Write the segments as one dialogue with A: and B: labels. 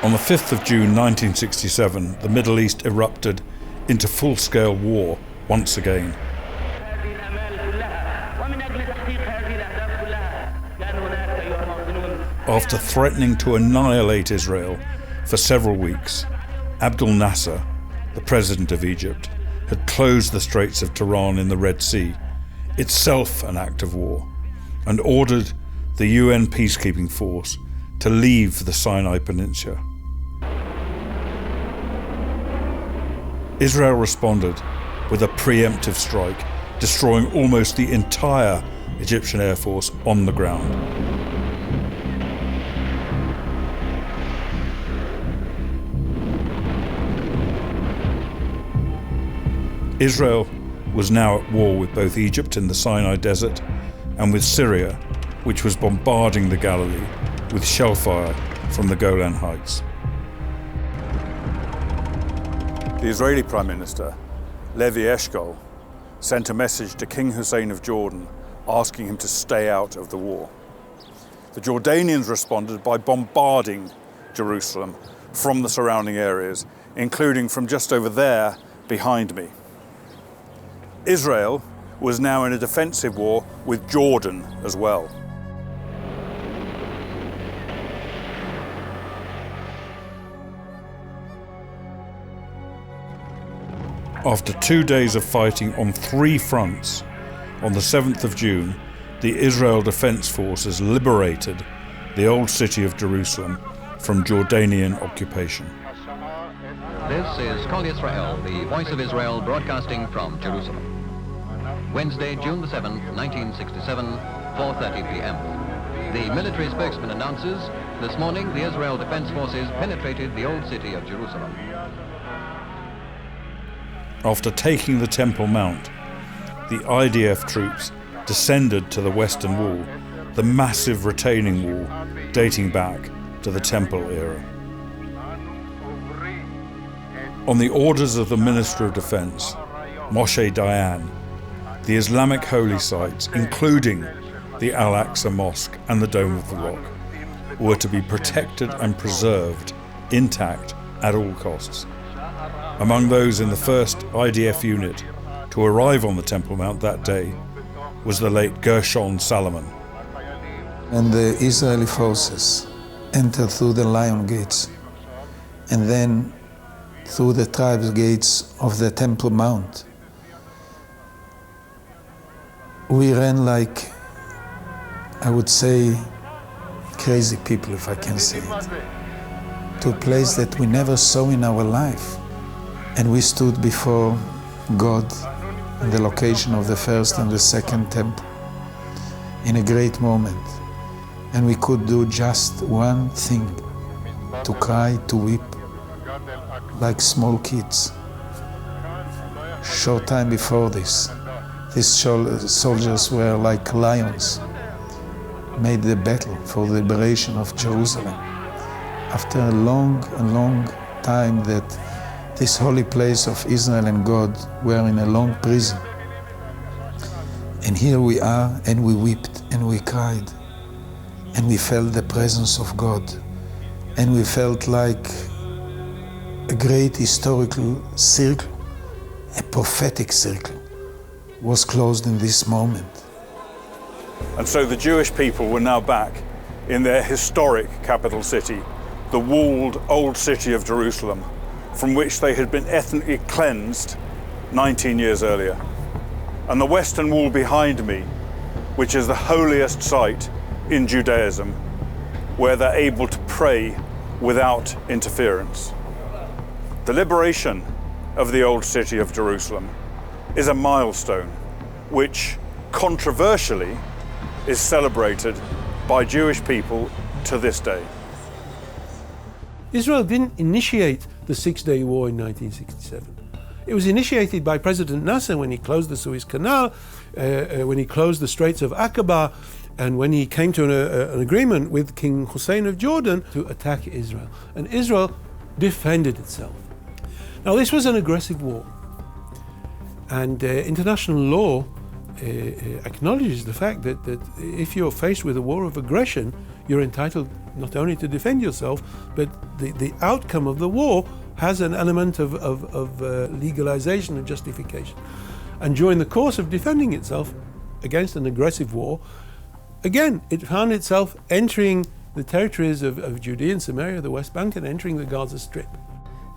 A: On the 5th of June 1967, the Middle East erupted into full-scale war once again. After threatening to annihilate Israel for several weeks, Abdel Nasser, the president of Egypt, had closed the Straits of Tiran in the Red Sea, itself an act of war, and ordered the UN peacekeeping force to leave the Sinai Peninsula. Israel responded with a preemptive strike, destroying almost the entire Egyptian Air Force on the ground. Israel was now at war with both Egypt in the Sinai Desert and with Syria, which was bombarding the Galilee with shell fire from the Golan Heights. The Israeli Prime Minister, Levi Eshkol, sent a message to King Hussein of Jordan asking him to stay out of the war. The Jordanians responded by bombarding Jerusalem from the surrounding areas, including from just over there behind me. Israel was now in a defensive war with Jordan as well. After 2 days of fighting on 3 fronts, on the 7th of June, the Israel Defense Forces liberated the old city of Jerusalem from Jordanian occupation.
B: This is Kol Yisrael, the voice of Israel, broadcasting from Jerusalem. Wednesday, June the 7th, 1967, 4:30 p.m. The military spokesman announces, this morning the Israel Defense Forces penetrated the old city of Jerusalem.
A: After taking the Temple Mount, the IDF troops descended to the Western Wall, the massive retaining wall dating back to the Temple era. On the orders of the Minister of Defense, Moshe Dayan, the Islamic holy sites, including the Al-Aqsa Mosque and the Dome of the Rock, were to be protected and preserved intact at all costs. Among those in the first IDF unit to arrive on the Temple Mount that day was the late Gershon Salomon.
C: And the Israeli forces entered through the Lion Gates and then through the tribes gates of the Temple Mount. We ran like, I would say, crazy people, if I can say it, to a place that we never saw in our life. And we stood before God in the location of the first and the second temple in a great moment. And we could do just one thing, to cry, to weep, like small kids. Short time before this, these soldiers were like lions, made the battle for the liberation of Jerusalem. After a long time that this holy place of Israel and God were in a long prison. And here we are, and we wept, and we cried, and we felt the presence of God, and we felt like a great historical circle, a prophetic circle, was closed in this moment.
A: And so the Jewish people were now back in their historic capital city, the walled old city of Jerusalem, from which they had been ethnically cleansed 19 years earlier. And the Western Wall behind me, which is the holiest site in Judaism, where they're able to pray without interference. The liberation of the old city of Jerusalem is a milestone which, controversially, is celebrated by Jewish people to this day.
D: Israel didn't initiate the Six-Day War in 1967. It was initiated by President Nasser when he closed the Suez Canal, when he closed the Straits of Aqaba, and when he came to an agreement with King Hussein of Jordan to attack Israel. And Israel defended itself. Now, this was an aggressive war. And international law acknowledges the fact that if you're faced with a war of aggression, you're entitled not only to defend yourself, but the outcome of the war has an element of legalization and justification. And during the course of defending itself against an aggressive war, again, it found itself entering the territories of Judea and Samaria, the West Bank, and entering the Gaza Strip.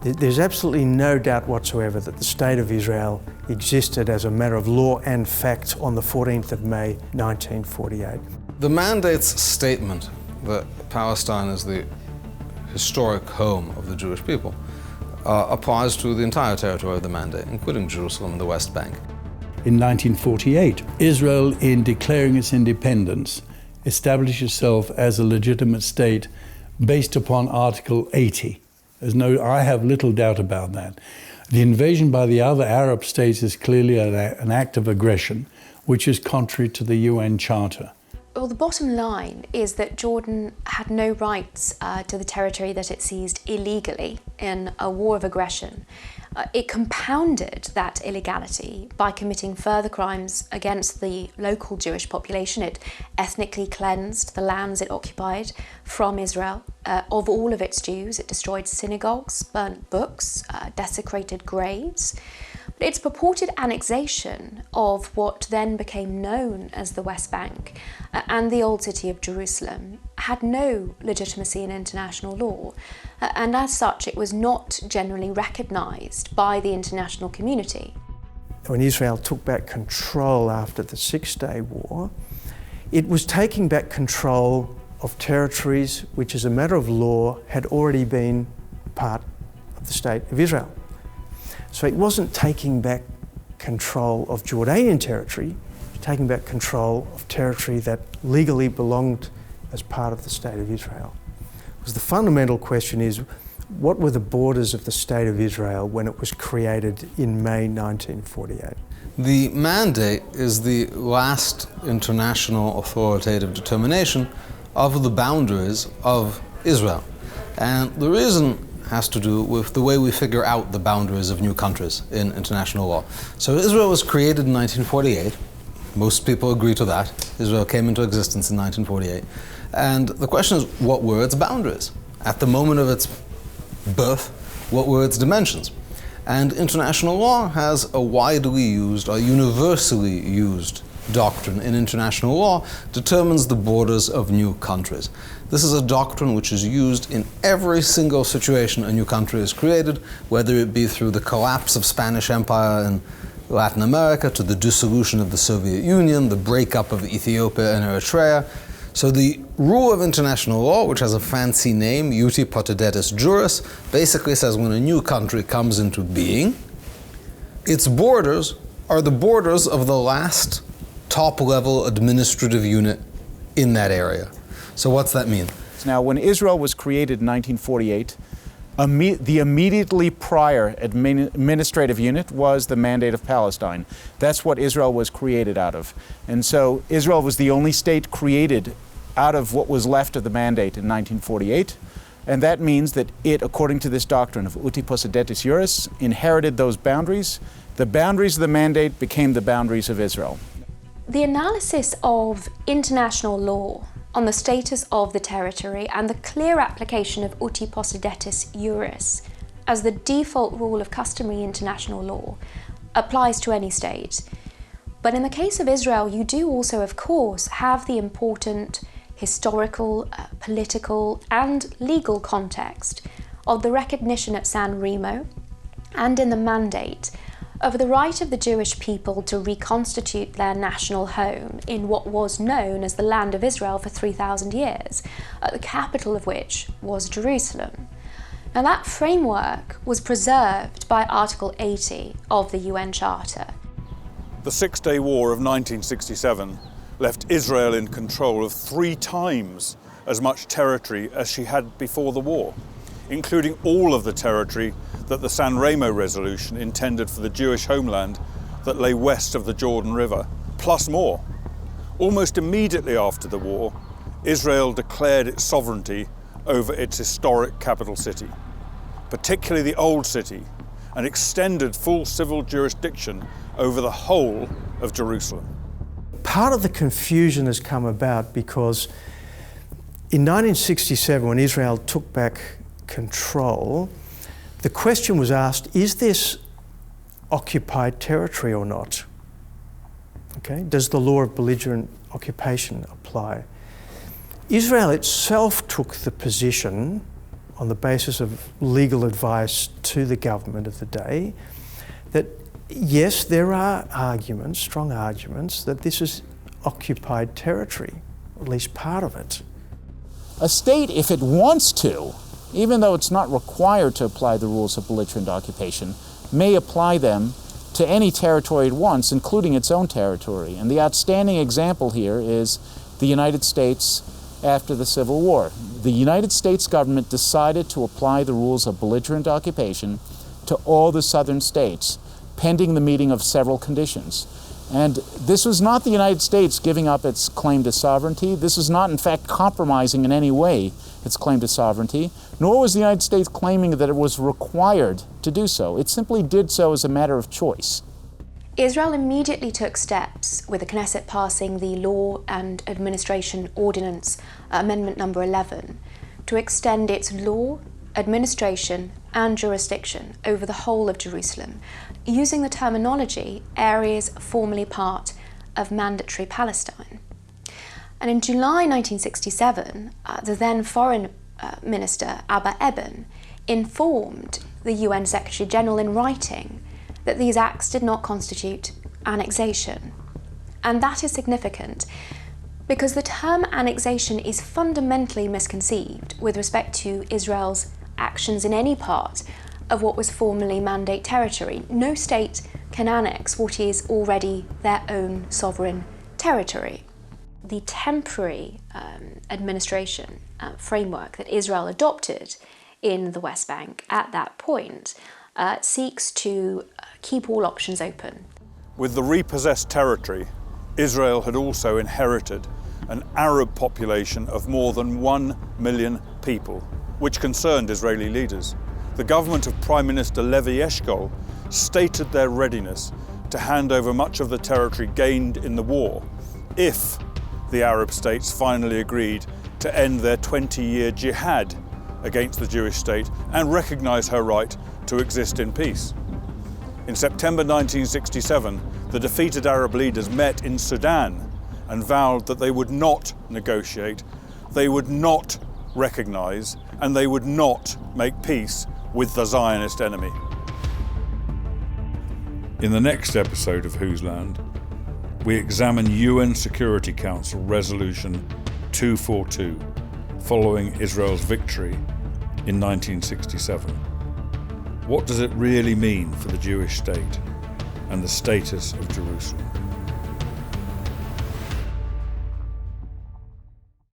E: There's absolutely no doubt whatsoever that the State of Israel existed as a matter of law and fact on the 14th of May 1948.
F: The mandate's statement that Palestine is the historic home of the Jewish people applies to the entire territory of the mandate, including Jerusalem and the West Bank.
G: In 1948, Israel, in declaring its independence, established itself as a legitimate state based upon Article 80. I have little doubt about that. The invasion by the other Arab states is clearly an act of aggression, which is contrary to the UN Charter.
H: Well, the bottom line is that Jordan had no rights to the territory that it seized illegally in a war of aggression. It compounded that illegality by committing further crimes against the local Jewish population. It ethnically cleansed the lands it occupied from Israel of all of its Jews. It destroyed synagogues, burnt books, desecrated graves. But its purported annexation of what then became known as the West Bank and the Old City of Jerusalem had no legitimacy in international law, and as such it was not generally recognised by the international community.
E: When Israel took back control after the Six-Day War, it was taking back control of territories which, as a matter of law, had already been part of the State of Israel. So it wasn't taking back control of Jordanian territory, it was taking back control of territory that legally belonged as part of the State of Israel. Because the fundamental question is, what were the borders of the State of Israel when it was created in May 1948?
F: The mandate is the last international authoritative determination of the boundaries of Israel. And the reason has to do with the way we figure out the boundaries of new countries in international law. So Israel was created in 1948. Most people agree to that. Israel came into existence in 1948. And the question is, what were its boundaries? At the moment of its birth, what were its dimensions? And international law has a widely used, or universally used, doctrine in international law determines the borders of new countries. This is a doctrine which is used in every single situation a new country is created, whether it be through the collapse of Spanish Empire in Latin America, to the dissolution of the Soviet Union, the breakup of Ethiopia and Eritrea. So the rule of international law, which has a fancy name, Uti Potestatis Juris, basically says when a new country comes into being, its borders are the borders of the last top-level administrative unit in that area. So what's that mean?
I: Now, when Israel was created in 1948, the immediately prior administrative unit was the Mandate of Palestine. That's what Israel was created out of. And so Israel was the only state created out of what was left of the Mandate in 1948. And that means that it, according to this doctrine of Uti Potestatis Juris, inherited those boundaries. The boundaries of the Mandate became the boundaries of Israel.
H: The analysis of international law on the status of the territory and the clear application of Uti Potestatis Juris as the default rule of customary international law applies to any state. But in the case of Israel, you do also, of course, have the important historical, political and legal context of the recognition at San Remo and in the Mandate of the right of the Jewish people to reconstitute their national home in what was known as the Land of Israel for 3,000 years, the capital of which was Jerusalem. Now that framework was preserved by Article 80 of the UN Charter.
A: The Six-Day War of 1967 left Israel in control of 3 times as much territory as she had before the war, including all of the territory that the San Remo resolution intended for the Jewish homeland that lay west of the Jordan River, plus more. Almost immediately after the war, Israel declared its sovereignty over its historic capital city, particularly the Old City, and extended full civil jurisdiction over the whole of Jerusalem.
E: Part of the confusion has come about because In 1967, when Israel took back control, the question was asked, is this occupied territory or not? Okay, does the law of belligerent occupation apply? Israel itself took the position, on the basis of legal advice to the government of the day, that yes, there are arguments, strong arguments, that this is occupied territory, at least part of it.
I: A state, if it wants to, even though it's not required to apply the rules of belligerent occupation, may apply them to any territory it wants, including its own territory. And the outstanding example here is the United States after the Civil War. The United States government decided to apply the rules of belligerent occupation to all the southern states, pending the meeting of several conditions. And this was not the United States giving up its claim to sovereignty. This was not, in fact, compromising in any way its claim to sovereignty, nor was the United States claiming that it was required to do so. It simply did so as a matter of choice.
H: Israel immediately took steps, with the Knesset passing the Law and Administration Ordinance Amendment number 11, to extend its law, administration and jurisdiction over the whole of Jerusalem, using the terminology areas formerly part of mandatory Palestine. And in July 1967, the then Foreign Minister Abba Eban informed the UN Secretary General in writing that these acts did not constitute annexation. And that is significant because the term annexation is fundamentally misconceived with respect to Israel's actions in any part of what was formerly Mandate territory. No state can annex what is already their own sovereign territory. The temporary administration framework that Israel adopted in the West Bank at that point seeks to keep all options open.
A: With the repossessed territory, Israel had also inherited an Arab population of more than 1 million people, which concerned Israeli leaders. The government of Prime Minister Levi Eshkol stated their readiness to hand over much of the territory gained in the war if the Arab states finally agreed to end their 20-year jihad against the Jewish state and recognize her right to exist in peace. In September 1967, the defeated Arab leaders met in Sudan and vowed that they would not negotiate, they would not recognize, and they would not make peace with the Zionist enemy. In the next episode of Whose Land, we examine UN Security Council Resolution 242 following Israel's victory in 1967. What does it really mean for the Jewish state and the status of Jerusalem?